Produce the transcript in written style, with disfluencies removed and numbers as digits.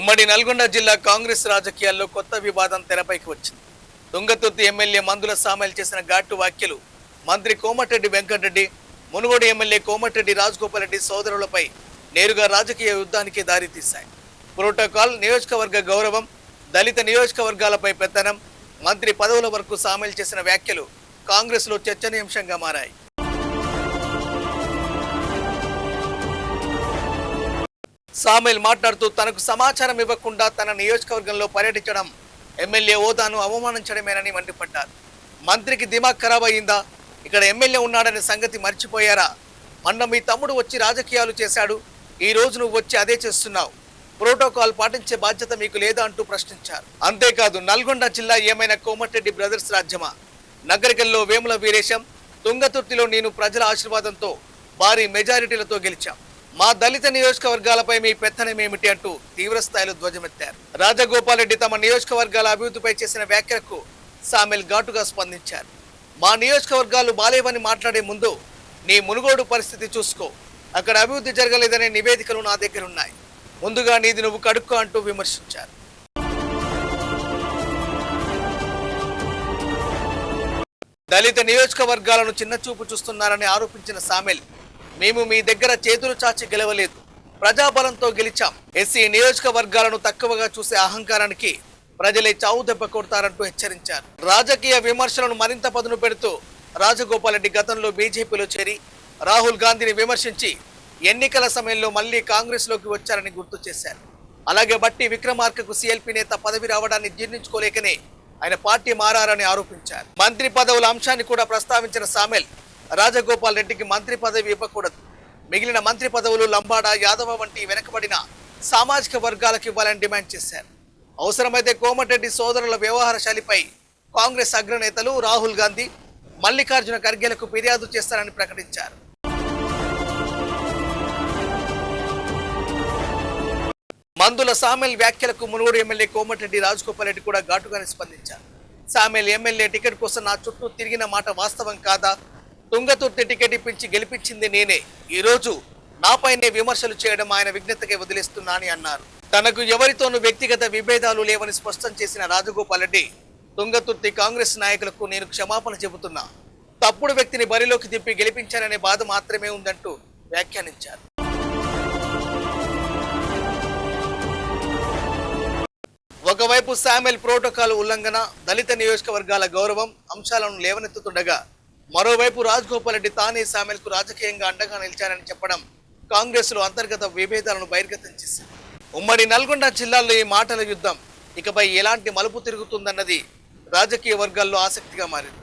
ఉమ్మడి నల్గొండ జిల్లా కాంగ్రెస్ రాజకీయాల్లో కొత్త వివాదం తెరపైకి వచ్చింది. తుంగతుర్తి ఎమ్మెల్యే మందుల సామెల్ చేసిన ఘాటు వ్యాఖ్యలు మంత్రి కోమటిరెడ్డి వెంకటరెడ్డి, మునుగోడు ఎమ్మెల్యే కోమటిరెడ్డి రాజగోపాల్ రెడ్డి సోదరులపై నేరుగా రాజకీయ యుద్ధానికి దారితీశాయి. ప్రోటోకాల్, నియోజకవర్గ గౌరవం, దళిత నియోజకవర్గాలపై పెత్తనం, మంత్రి పదవుల వరకు సామెల్ చేసిన వ్యాఖ్యలు కాంగ్రెస్ లో చర్చనీయాంశంగా మారాయి. సామెల్ మాట్లాడుతూ తనకు సమాచారం ఇవ్వకుండా తన నియోజకవర్గంలో పర్యటించడం ఎమ్మెల్యే హోదాను అవమానించడమేనని మండిపడ్డారు. మంత్రికి దిమాగ్ ఖరాబ్ అయిందా? ఇక్కడ ఎమ్మెల్యే ఉన్నాడనే సంగతి మర్చిపోయారా? మొన్న మీ తమ్ముడు వచ్చి రాజకీయాలు చేశాడు, ఈ రోజు నువ్వు వచ్చి అదే చేస్తున్నావు. ప్రోటోకాల్ పాటించే బాధ్యత మీకు లేదా అంటూ ప్రశ్నించారు. అంతేకాదు నల్గొండ జిల్లా ఏమైనా కోమటిరెడ్డి బ్రదర్స్ రాజ్యమా? నగరికల్లో వేముల వీరేశం, తుంగతుర్తిలో నేను ప్రజల ఆశీర్వాదంతో భారీ మెజారిటీలతో గెలిచాం. మా దళిత నియోజకవర్గాలపై మీ పెత్తనమేమిటి అంటూ తీవ్రస్థాయిలో ధ్వజమెత్తారు. రాజగోపాల్ రెడ్డి తమ నియోజకవర్గాల అభివృద్ధిపై చేసిన వ్యాఖ్యలకు సామెల్ ఘాటుగా స్పందించారు. మా నియోజకవర్గాలు బాలేవని మాట్లాడే ముందు నీ మునుగోడు పరిస్థితి చూసుకో. అక్కడ అభివృద్ధి జరగలేదనే నివేదికలు నా దగ్గర ఉన్నాయి. ముందుగా నీది నువ్వు కడుక్కో అంటూ విమర్శించారు. దళిత నియోజకవర్గాలను చిన్నచూపు చూస్తున్నారని ఆరోపించిన సామెల్, మేము మీ దగ్గర చేతులు చాచి గెలవలేదు, ప్రజాబలంతో గెలిచాం. ఎస్సీ నియోజకవర్గాలను తక్కువగా చూసే అహంకారానికి ప్రజలే చావు దెబ్బ కొడతారంటూ హెచ్చరించారు. రాజకీయ విమర్శలను మరింత పదును పెడుతూ రాజగోపాల్ రెడ్డి గతంలో బీజేపీలో చేరి రాహుల్ గాంధీని విమర్శించి ఎన్నికల సమయంలో మళ్లీ కాంగ్రెస్ లోకి వచ్చారని గుర్తు చేశారు. అలాగే బట్టి విక్రమార్కకు సీఎల్పీ నేత పదవి రావడాన్ని జీర్ణించుకోలేకనే ఆయన పార్టీ మారారని ఆరోపించారు. మంత్రి పదవుల అంశాన్ని కూడా ప్రస్తావించిన సామెల్, రాజగోపాల్ రెడ్డికి మంత్రి పదవి ఇవ్వకూడదు, మిగిలిన మంత్రి పదవులు లంబాడ, యాదవ వంటి వెనుకబడిన సామాజిక వర్గాలకు ఇవ్వాలని డిమాండ్ చేశారు. అవసరమైతే కోమటిరెడ్డి సోదరుల వ్యవహార శైలిపై కాంగ్రెస్ అగ్రనేతలు రాహుల్ గాంధీ, మల్లికార్జున ఖర్గేలకు ఫిర్యాదు చేస్తారని ప్రకటించారు. మందుల సామెల్ వ్యాఖ్యలకు మునుగోడు ఎమ్మెల్యే కోమటిరెడ్డి రాజగోపాల్ రెడ్డి కూడా ఘాటుగానే స్పందించారు. సామెల్ ఎమ్మెల్యే టికెట్ కోసం నా చుట్టూ తిరిగిన మాట వాస్తవం కాదా? తుంగతుర్తి టికెట్ ఇప్పించి గెలిపించింది నేనే. ఈ రోజు నాపైనే విమర్శలు చేయడం ఆయన విజ్ఞతకే వదిలేస్తున్నా అని అన్నారు. తనకు ఎవరితోనూ వ్యక్తిగత విభేదాలు లేవని స్పష్టం చేసిన రాజగోపాల్ రెడ్డి, తుంగతుర్తి కాంగ్రెస్ నాయకులకు నేను క్షమాపణ చెబుతున్నా, తప్పుడు వ్యక్తిని బరిలోకి తిప్పి గెలిపించాననే బాధ మాత్రమే ఉందంటూ వ్యాఖ్యానించారు. ఒకవైపు సామెల్ ప్రోటోకాల్ ఉల్లంఘన, దళిత నియోజకవర్గాల గౌరవం అంశాలను లేవనెత్తుతుండగా, మరోవైపు రాజగోపాల్ రెడ్డి తానే సామెల్ కు రాజకీయంగా అండగా నిలిచారని చెప్పడం కాంగ్రెస్ లో అంతర్గత విభేదాలను బహిర్గతం చేశారు. ఉమ్మడి నల్గొండ జిల్లాలో ఈ మాటల యుద్ధం ఇకపై ఎలాంటి మలుపు తిరుగుతుందన్నది రాజకీయ వర్గాల్లో ఆసక్తిగా మారింది.